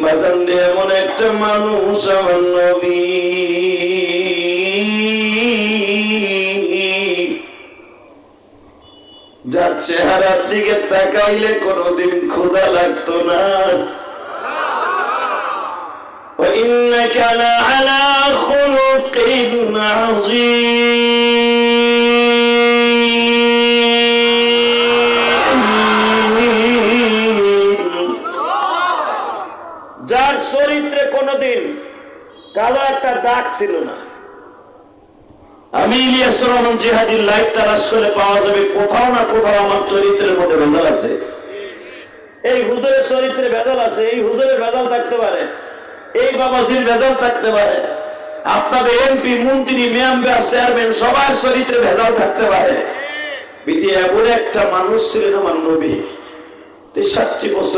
বাজান রে এমন একটা মানুষ আমার নবী, যার চেহারার দিকে তাকাইলে কোনদিন ক্ষুধা লাগতো না। وإنك لعلى خلق عظيم। যার চরিত্রে কোনদিন কালো একটা দাগ ছিল না। আমি ইলিয়াসুর রহমান জিহাদির লাইভ তালাশ করে পাওয়া যাবে কোথাও না কোথাও আমার চরিত্রের মধ্যে ভেজাল আছে। এই হুজুরের চরিত্রে ভেজাল আছে, এই হুজুরের ভেজাল থাকতে পারে, এই বাবাজির ভেজাল থাকতে পারে, আপনাদের এমপি মন্ত্রী মেম্বার চেয়ারম্যান সবার চরিত্রে ভেজাল থাকতে পারে। বিধি এমন একটা মানুষ ছিলেন আমার নবী, ৬৩ বছর